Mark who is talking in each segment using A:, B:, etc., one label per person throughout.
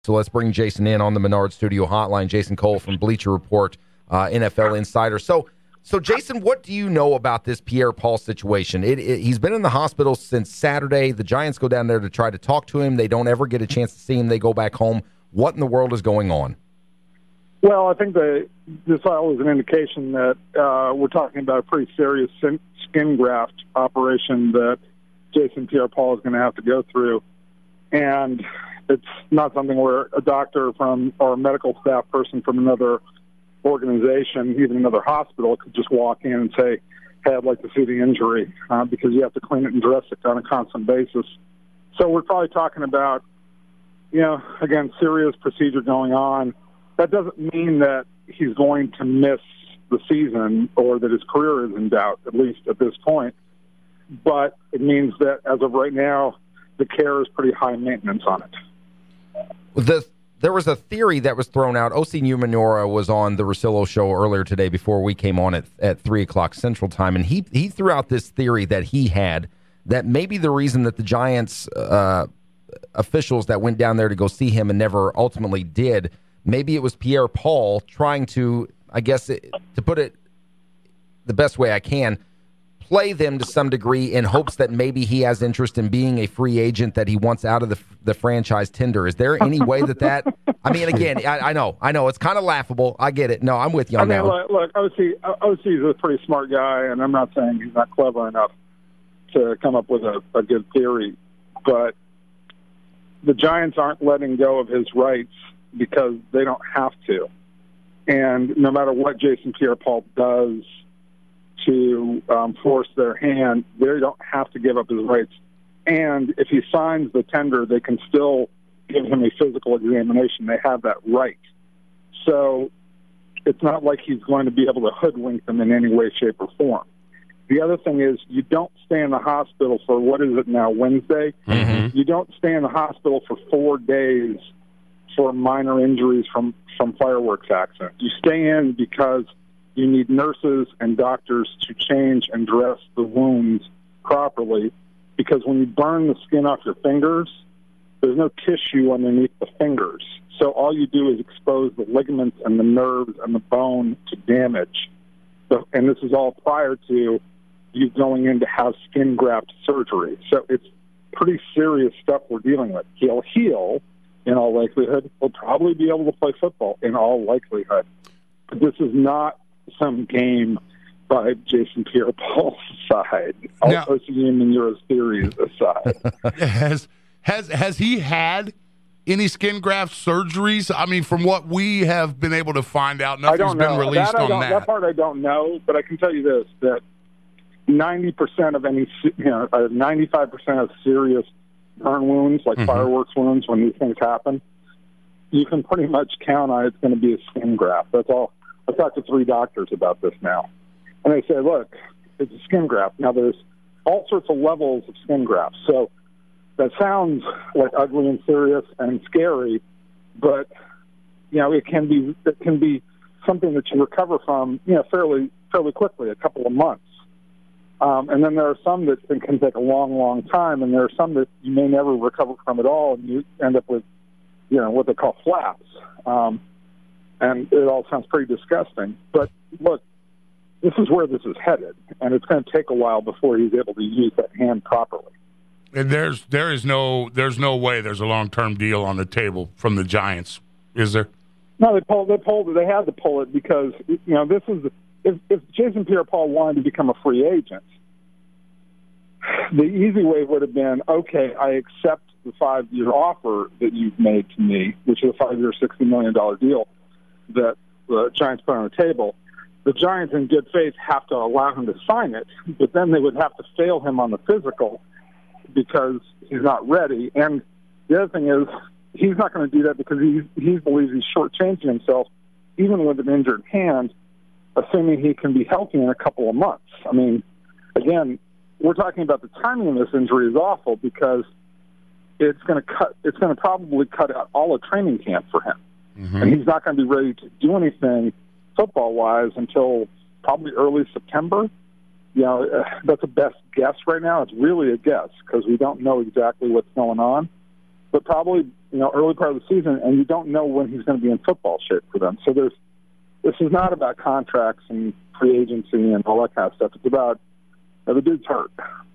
A: So let's bring Jason in on the Menard Studio hotline. Jason Cole from Bleacher Report, NFL Insider. So Jason, what do you know about this Pierre-Paul situation? He's been in the hospital since Saturday. The Giants go down there to try to talk to him. They don't ever get a chance to see him. They go back home. What in the world is going on?
B: Well, I think this file is an indication that we're talking about a pretty serious skin graft operation that Jason Pierre-Paul is going to have to go through. And it's not something where a doctor or a medical staff person from another organization, even another hospital, could just walk in and say, hey, I'd like to see the injury, because you have to clean it and dress it on a constant basis. So we're probably talking about, again, serious procedure going on. That doesn't mean that he's going to miss the season or that his career is in doubt, at least at this point. But it means that as of right now, the care is pretty high maintenance on it.
A: There was a theory that was thrown out. O.C. Numenora was on the Russillo show earlier today before we came on at 3 o'clock Central Time, and he threw out this theory that he had that maybe the reason that the Giants officials that went down there to go see him and never ultimately did, maybe it was Pierre-Paul trying to, I guess, to put it the best way I can, play them to some degree in hopes that maybe he has interest in being a free agent that he wants out of the franchise tender. Is there any way that I mean, again, I know, it's kind of laughable. I get it. No, I'm with you on that.
B: Look, OC is a pretty smart guy, and I'm not saying he's not clever enough to come up with a good theory, but the Giants aren't letting go of his rights because they don't have to. And no matter what Jason Pierre-Paul does to force their hand, they don't have to give up his rights. And if he signs the tender, they can still give him a physical examination. They have that right. So it's not like he's going to be able to hoodwink them in any way, shape, or form. The other thing is you don't stay in the hospital for, what is it now, Wednesday? Mm-hmm. You don't stay in the hospital for 4 days for minor injuries from fireworks accidents. You stay in because you need nurses and doctors to change and dress the wounds properly, because when you burn the skin off your fingers, there's no tissue underneath the fingers. So all you do is expose the ligaments and the nerves and the bone to damage. So, and this is all prior to you going in to have skin graft surgery. So it's pretty serious stuff we're dealing with. He'll heal in all likelihood. He'll probably be able to play football in all likelihood. But this is not some game by Jason Pierre-Paul's side. Also, Numenera's theories aside.
C: Has he had any skin graft surgeries? I mean, from what we have been able to find out, nothing's been released on that.
B: That part I don't know, but I can tell you this, that 90% of 95% of serious burn wounds, like fireworks wounds, when these things happen, you can pretty much count on it's going to be a skin graft. That's all. I've talked to 3 doctors about this now. And they say, look, it's a skin graft. Now, there's all sorts of levels of skin grafts. So that sounds like ugly and serious and scary, but, it can be something that you recover from, fairly quickly, a couple of months. And then there are some that can take a long, long time, and there are some that you may never recover from at all, and you end up with, what they call flaps. And it all sounds pretty disgusting. But look, this is where this is headed, and it's going to take a while before he's able to use that hand properly.
C: And there's no way there's a long-term deal on the table from the Giants, is there?
B: No, they pulled it. They had to pull it because this is if Jason Pierre-Paul wanted to become a free agent, the easy way would have been, okay, I accept the 5-year offer that you've made to me, which is a 5-year, $60 million deal that the Giants put on the table. The Giants, in good faith, have to allow him to sign it, but then they would have to fail him on the physical because he's not ready. And the other thing is, he's not going to do that because he believes he's shortchanging himself, even with an injured hand, assuming he can be healthy in a couple of months. I mean, again, we're talking about the timing of this injury is awful because it's going to probably cut out all of training camp for him. Mm-hmm. And he's not going to be ready to do anything football-wise until probably early September. That's a best guess right now. It's really a guess because we don't know exactly what's going on. But probably, early part of the season, and you don't know when he's going to be in football shape for them. So this is not about contracts and free agency and all that kind of stuff. It's about the dude's hurt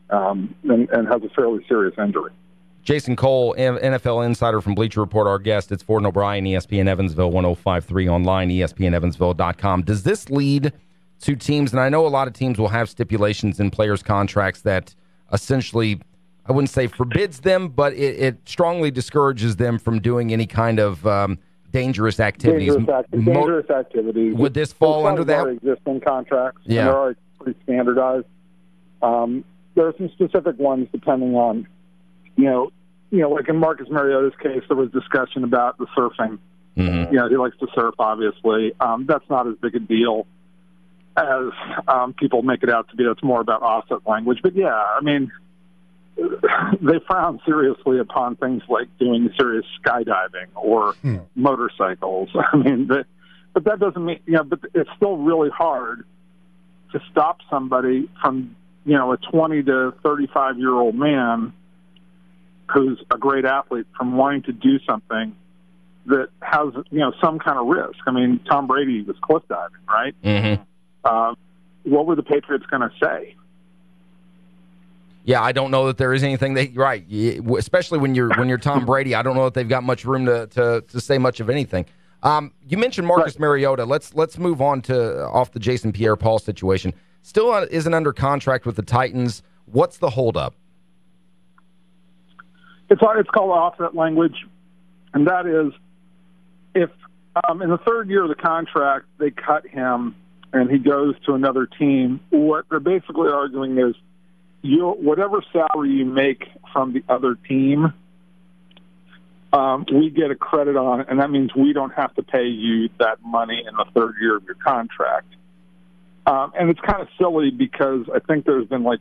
B: and has a fairly serious injury.
A: Jason Cole, NFL Insider from Bleacher Report, our guest. It's Ford and O'Brien, ESPN Evansville, 1053 online, ESPNEvansville.com. Does this lead to teams, and I know a lot of teams will have stipulations in players' contracts that essentially, I wouldn't say forbids them, but it strongly discourages them from doing any kind of dangerous activities.
B: Dangerous activities.
A: Would this fall under that?
B: Existing contracts.
A: Yeah.
B: They're already pretty standardized. There are some specific ones depending on, like in Marcus Mariota's case, there was discussion about the surfing.
A: Mm-hmm.
B: He likes to surf, obviously. That's not as big a deal as people make it out to be. It's more about offset language. But, yeah, I mean, they frown seriously upon things like doing serious skydiving or motorcycles. I mean, but that doesn't mean, but it's still really hard to stop somebody from, a 20 to 35-year-old man who's a great athlete from wanting to do something that has, some kind of risk. I mean, Tom Brady was cliff diving, right?
A: Mm-hmm.
B: What were the Patriots going to say?
A: Yeah, I don't know that there is anything right, especially when you're Tom Brady. I don't know that they've got much room to say much of anything. You mentioned Marcus Mariota. Let's move on to off the Jason Pierre-Paul situation. Still isn't under contract with the Titans. What's the holdup?
B: It's called offset language, and that is if in the third year of the contract they cut him and he goes to another team, what they're basically arguing is whatever salary you make from the other team, we get a credit on it, and that means we don't have to pay you that money in the third year of your contract. And it's kind of silly because I think there's been like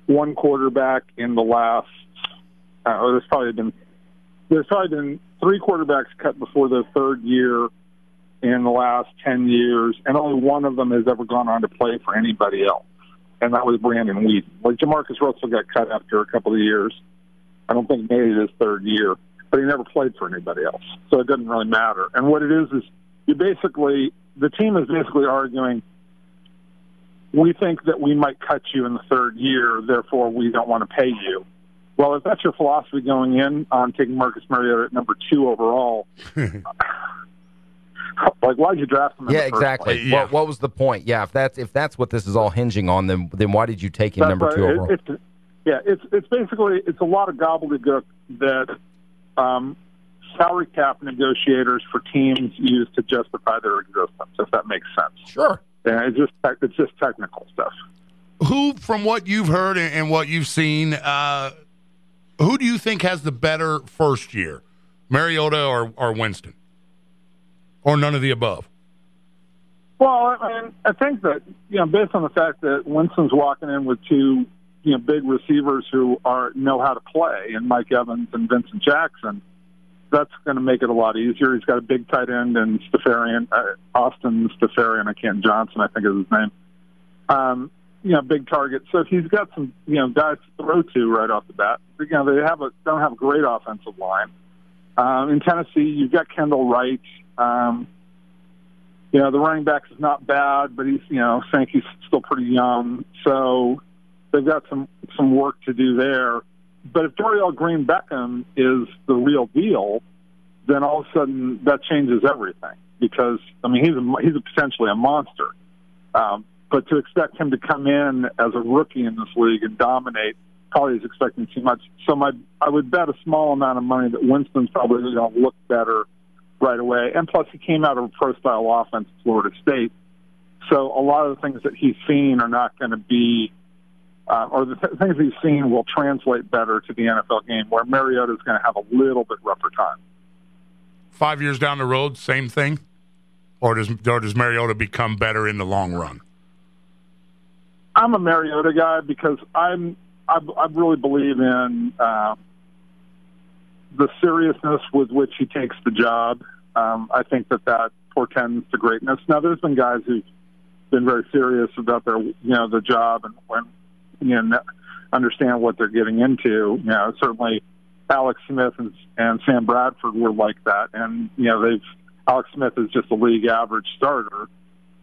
B: one quarterback in the last there's probably been 3 quarterbacks cut before their third year in the last 10 years, and only one of them has ever gone on to play for anybody else, and that was Brandon Whedon. Like Jamarcus Russell got cut after a couple of years. I don't think he made it his third year, but he never played for anybody else, so it doesn't really matter. And what it is the team is basically arguing, we think that we might cut you in the third year, therefore we don't want to pay you. Well, if that's your philosophy going in on taking Marcus Mariota at number 2 overall, like why'd you draft him?
A: Yeah, exactly. Yeah. What was the point? Yeah, if that's what this is all hinging on, then why did you take him number 2 overall?
B: It's basically a lot of gobbledygook that salary cap negotiators for teams use to justify their existence, if that makes sense.
A: Sure.
B: Yeah, it's just technical stuff.
C: Who, from what you've heard and what you've seen, who do you think has the better first year, Mariota or Winston, or none of the above?
B: Well, I mean, I think that based on the fact that Winston's walking in with 2 big receivers who know how to play, and Mike Evans and Vincent Jackson, that's going to make it a lot easier. He's got a big tight end and Austin Stefarian, Johnson, I think is his name. Big target. So if he's got some, guys to throw to right off the bat, they don't have a great offensive line. In Tennessee, you've got Kendall Wright. The running back is not bad, but he's still pretty young. So they've got some work to do there. But if Dorial Green-Beckham is the real deal, then all of a sudden that changes everything because, he's potentially a monster. But to expect him to come in as a rookie in this league and dominate probably is expecting too much. So I would bet a small amount of money that Winston's probably going to look better right away. And plus he came out of a pro-style offense at Florida State. So a lot of the things that he's seen are not going to be or the things he's seen will translate better to the NFL game, where Mariota is going to have a little bit rougher time.
C: 5 years down the road, same thing? Or does Mariota become better in the long run?
B: I'm a Mariota guy because I really believe in the seriousness with which he takes the job. I think that portends to greatness. Now, there's been guys who've been very serious about the job and when understand what they're getting into. Certainly Alex Smith and Sam Bradford were like that. And, Alex Smith is just a league average starter,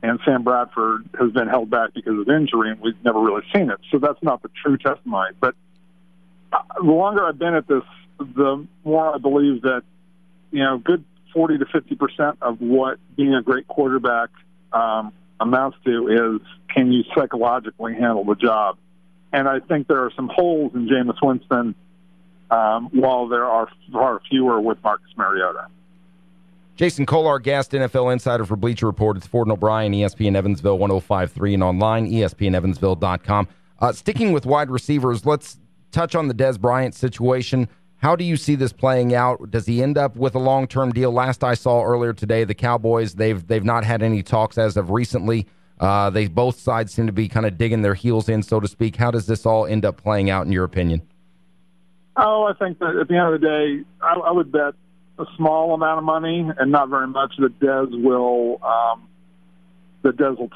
B: and Sam Bradford has been held back because of injury, and we've never really seen it. So that's not the true testimony. But the longer I've been at this, the more I believe that, good 40 to 50% of what being a great quarterback amounts to is, can you psychologically handle the job? And I think there are some holes in Jameis Winston, while there are far fewer with Marcus Mariota.
A: Jason Kohler, guest NFL Insider for Bleacher Report. It's Ford and O'Brien, ESPN Evansville 105.3 and online, ESPNEvansville.com. Sticking with wide receivers, let's touch on the Dez Bryant situation. How do you see this playing out? Does he end up with a long-term deal? Last I saw earlier today, the Cowboys, they've not had any talks as of recently. Both sides seem to be kind of digging their heels in, so to speak. How does this all end up playing out in your opinion?
B: Oh, I think that at the end of the day, I would bet a small amount of money and not very much that Dez will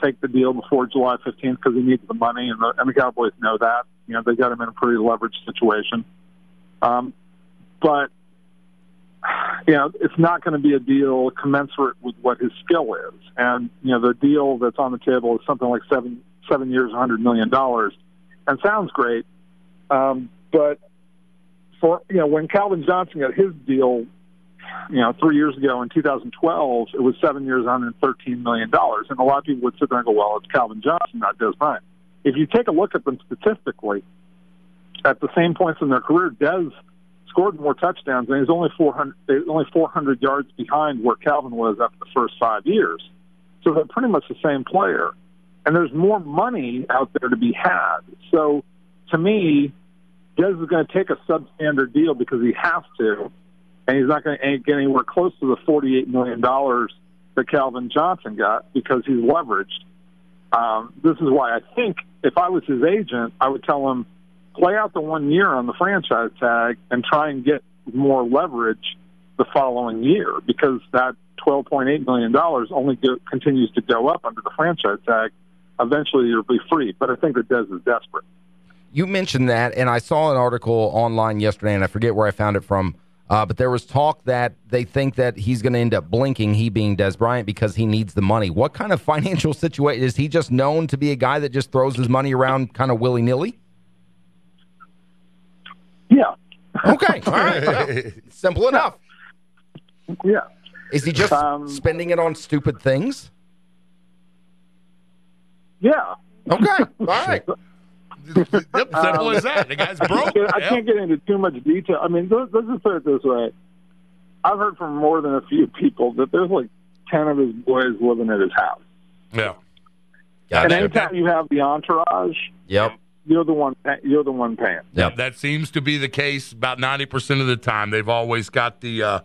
B: take the deal before July 15th because he needs the money, and the Cowboys know that. They got him in a pretty leveraged situation. But it's not going to be a deal commensurate with what his skill is. And, the deal that's on the table is something like 7 years, $100 million. And sounds great. But when Calvin Johnson got his deal, 3 years ago in 2012, it was 7 years, $113 million. And a lot of people would sit there and go, well, it's Calvin Johnson, not Dez Bryant. If you take a look at them statistically, at the same points in their career, Dez scored more touchdowns, and he's only 400 yards behind where Calvin was after the first 5 years. So they're pretty much the same player. And there's more money out there to be had. So to me, Dez is going to take a substandard deal because he has to, and he's not going to get anywhere close to the $48 million that Calvin Johnson got because he's leveraged. This is why I think if I was his agent, I would tell him, play out the 1 year on the franchise tag and try and get more leverage the following year, because that $12.8 million only continues to go up under the franchise tag. Eventually you'll be free. But I think that Dez is desperate.
A: You mentioned that, and I saw an article online yesterday, and I forget where I found it from, but there was talk that they think that he's going to end up blinking, he being Dez Bryant, because he needs the money. What kind of financial situation? Is he just known to be a guy that just throws his money around kind of willy-nilly?
B: Yeah.
A: Okay. All right. Well, simple enough.
B: Yeah.
A: Is he just spending it on stupid things?
B: Yeah.
A: Okay. All right.
C: Simple as that. The guy's broke.
B: I can't get into too much detail. I mean, let's just put it this way. I've heard from more than a few people that there's like 10 of his boys living at his house.
C: Yeah.
B: And anytime you have the entourage,
A: yep,
B: you're the one paying.
C: Yep. That seems to be the case about 90% of the time. They've always got the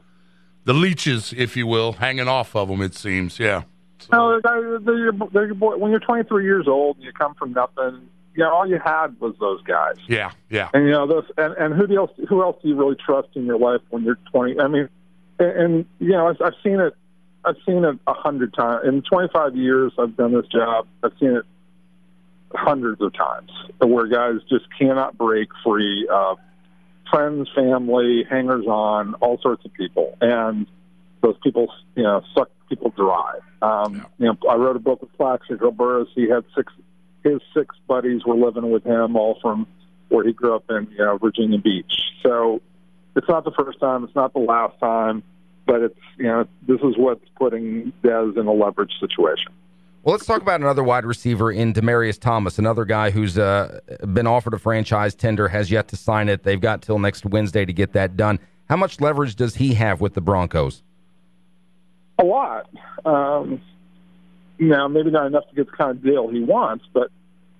C: leeches, if you will, hanging off of them, it seems. Yeah.
B: So. No, they're your boy. When you're 23 years old and you come from nothing, all you had was those guys.
C: Yeah, yeah.
B: And and who else do you really trust in your life when you're 20? I mean, and I've seen it 100 times. In 25 years I've done this job, I've seen it hundreds of times where guys just cannot break free of friends, family, hangers-on, all sorts of people, and those people, suck people dry. I wrote a book with Plaxico Burress. He had his six buddies were living with him, all from where he grew up in, Virginia Beach. So it's not the first time, it's not the last time, but it's, this is what's putting Dez in a leverage situation.
A: Well, let's talk about another wide receiver in Demaryius Thomas, another guy who's been offered a franchise tender, has yet to sign it. They've got till next Wednesday to get that done. How much leverage does he have with the Broncos?
B: A lot. Maybe not enough to get the kind of deal he wants, but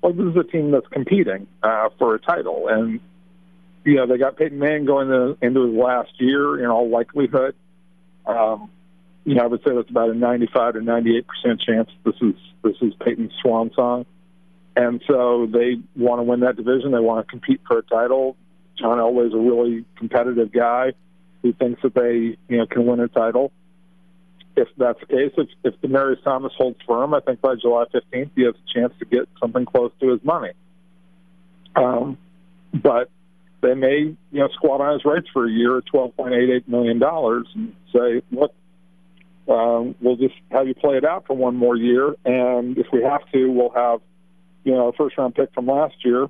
B: this is a team that's competing for a title. And, they got Peyton Manning going into his last year in all likelihood. I would say that's about a 95 to 98% chance this is Peyton's swan song. And so they want to win that division. They want to compete for a title. John Elway's a really competitive guy who thinks that they, can win a title. If that's the case, if Demaryius Thomas holds firm, I think by July 15th, he has a chance to get something close to his money. But they may, squat on his rights for a year at $12.88 million and say, look, we'll just have you play it out for one more year, and if we have to, we'll have, a first-round pick from last year,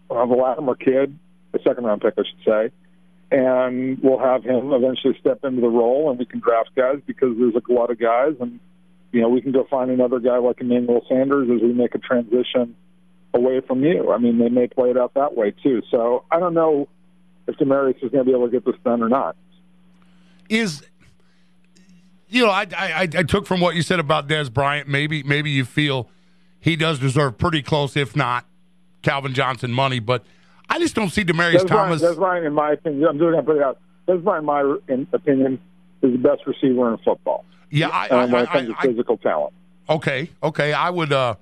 B: the Latimer kid, a second-round pick, I should say, and we'll have him eventually step into the role, and we can draft guys because there's a lot of guys, and, we can go find another guy like Emmanuel Sanders as we make a transition away from you. I mean, they may play it out that way, too. So I don't know if Demariyus is going to be able to get this done or not.
C: I took from what you said about Des Bryant, maybe you feel he does deserve pretty close, if not Calvin Johnson money, but I just don't see Demaryius Thomas.
B: Des Bryant, in my opinion, I'm just going to put it out, Des Bryant, in my opinion, is the best receiver in football.
C: Yeah,
B: when it comes to physical talent.
C: Okay. I would. I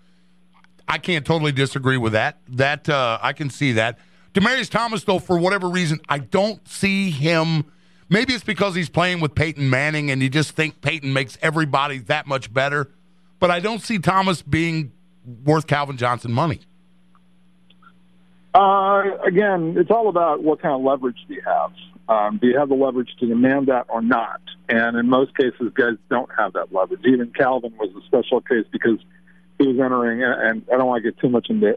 C: can't totally disagree with that. I can see that. Demaryius Thomas, though, for whatever reason, I don't see him. Maybe it's because he's playing with Peyton Manning, and you just think Peyton makes everybody that much better. But I don't see Thomas being worth Calvin Johnson money.
B: Again, it's all about what kind of leverage do you have. Do you have the leverage to demand that or not? And in most cases, guys don't have that leverage. Even Calvin was a special case because he was entering, and I don't want to get too much into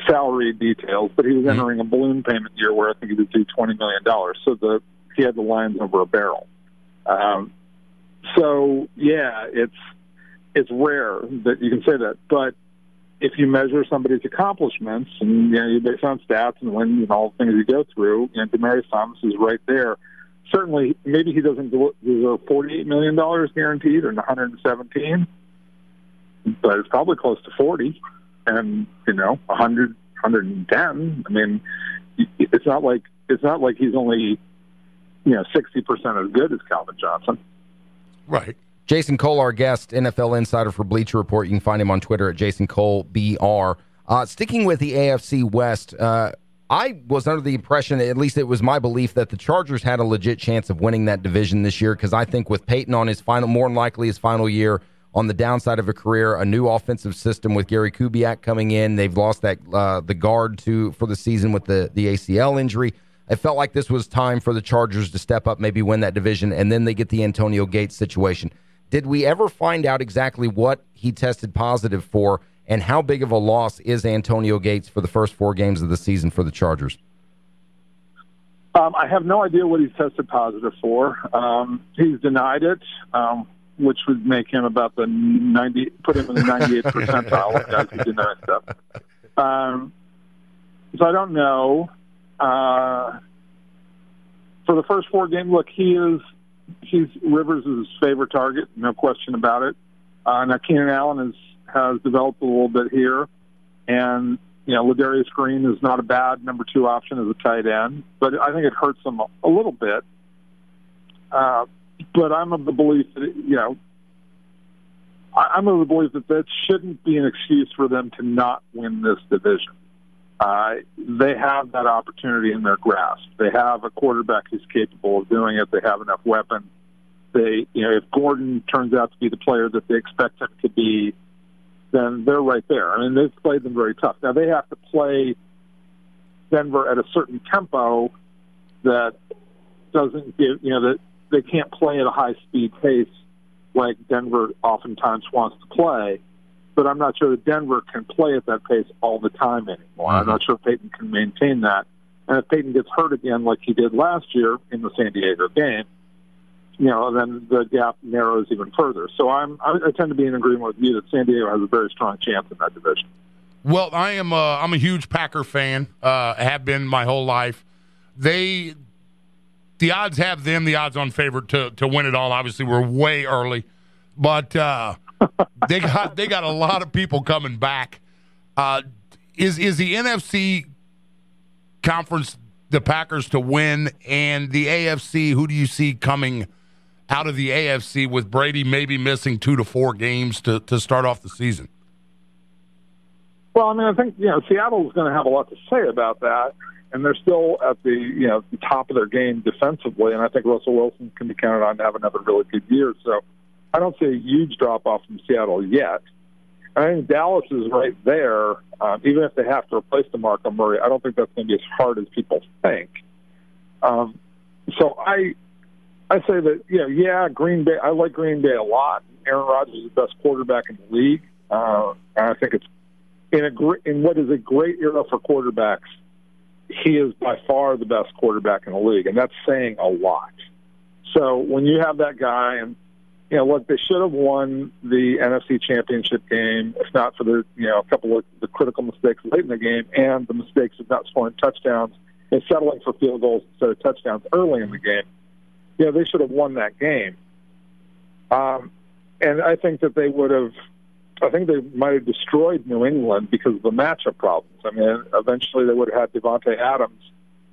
B: salary details, but he was entering a balloon payment year where I think he was due $20 million. So he had the lines over a barrel. So yeah, it's rare that you can say that, but if you measure somebody's accomplishments and you base on stats and wins and all the things you go through, Demaryius Thomas is right there. Certainly, maybe he doesn't deserve $48 million guaranteed or $117, but it's probably close to 40 and 100, 110. I mean, it's not like he's only 60% as good as Calvin Johnson.
A: Right. Jason Cole, our guest, NFL Insider for Bleacher Report. You can find him on Twitter at Jason Cole BR. Sticking with the AFC West, I was under the impression, at least it was my belief, that the Chargers had a legit chance of winning that division this year because I think with Peyton on his more than likely his final year, on the downside of a career, a new offensive system with Gary Kubiak coming in, they've lost that the guard for the season with the ACL injury. I felt like this was time for the Chargers to step up, maybe win that division, and then they get the Antonio Gates situation. Did we ever find out exactly what he tested positive for, and how big of a loss is Antonio Gates for the first 4 games of the season for the Chargers?
B: I have no idea what he's tested positive for. He's denied it, which would make him about put him in the 98th percentile of guys who deny stuff. So I don't know. For the first 4 games, look, Rivers is his favorite target, no question about it. Now Keenan Allen has developed a little bit here, and Ladarius Green is not a bad number 2 option as a tight end, but I think it hurts them a little bit. But I'm of the belief that I'm of the belief that shouldn't be an excuse for them to not win this division. They have that opportunity in their grasp. They have a quarterback who's capable of doing it. They have enough weapons. If Gordon turns out to be the player that they expect him to be, then they're right there. I mean, they've played them very tough. Now, they have to play Denver at a certain tempo that doesn't give, that they can't play at a high-speed pace like Denver oftentimes wants to play. But I'm not sure that Denver can play at that pace all the time anymore. I'm not sure Peyton can maintain that. And if Peyton gets hurt again like he did last year in the San Diego game, then the gap narrows even further. So I tend to be in agreement with you that San Diego has a very strong chance in that division.
C: Well, I'm a huge Packer fan. Have been my whole life. The odds have them the odds-on favorite to win it all. Obviously, we're way early, but they got a lot of people coming back. Is the NFC conference the Packers to win, and the AFC? Who do you see coming out of the AFC with Brady maybe missing 2 to 4 games to start off the season?
B: Well, I mean, I think Seattle's going to have a lot to say about that, and they're still at the the top of their game defensively, and I think Russell Wilson can be counted on to have another really good year. So I don't see a huge drop off from Seattle yet. I think Dallas is right there. Even if they have to replace DeMarco Murray, I don't think that's going to be as hard as people think. So I say that, Green Bay. I like Green Bay a lot. Aaron Rodgers is the best quarterback in the league, and I think it's in what is a great era for quarterbacks. He is by far the best quarterback in the league, and that's saying a lot. So when you have that guy, and look, they should have won the NFC Championship game, if not for the a couple of the critical mistakes late in the game, and the mistakes of not scoring touchdowns and settling for field goals instead of touchdowns early in the game. They should have won that game. And I think that they would have. I think they might have destroyed New England because of the matchup problems. I mean, eventually they would have had Devontae Adams,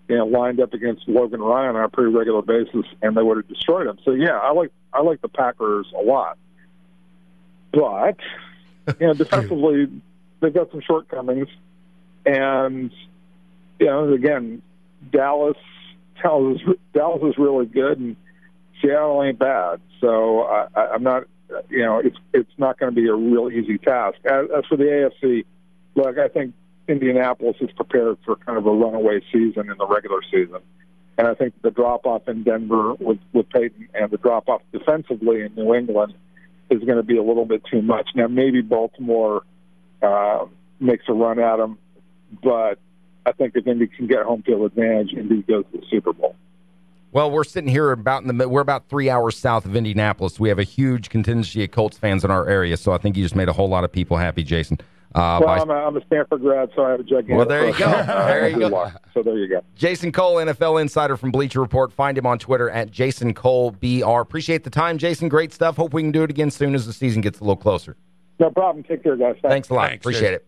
B: lined up against Logan Ryan on a pretty regular basis, and they would have destroyed him. So yeah, I like the Packers a lot, but defensively they've got some shortcomings, and again, Dallas is really good, and Seattle ain't bad. So I'm not. It's not going to be a real easy task. As for the AFC, look, I think Indianapolis is prepared for kind of a runaway season in the regular season. And I think the drop-off in Denver with Peyton and the drop-off defensively in New England is going to be a little bit too much. Now, maybe Baltimore makes a run at them, but I think if Indy can get home field advantage, Indy goes to the Super Bowl.
A: Well, we're sitting here we're about 3 hours south of Indianapolis. We have a huge contingency of Colts fans in our area, so I think you just made a whole lot of people happy, Jason.
B: I'm a Stanford grad, so I have a gigantic.
A: Well, there you go. There you go.
B: So there you go.
A: Jason Cole, NFL Insider from Bleacher Report. Find him on Twitter at Jason Cole BR. Appreciate the time, Jason. Great stuff. Hope we can do it again soon as the season gets a little closer.
B: No problem. Take care, guys.
A: Thanks a lot. Appreciate it.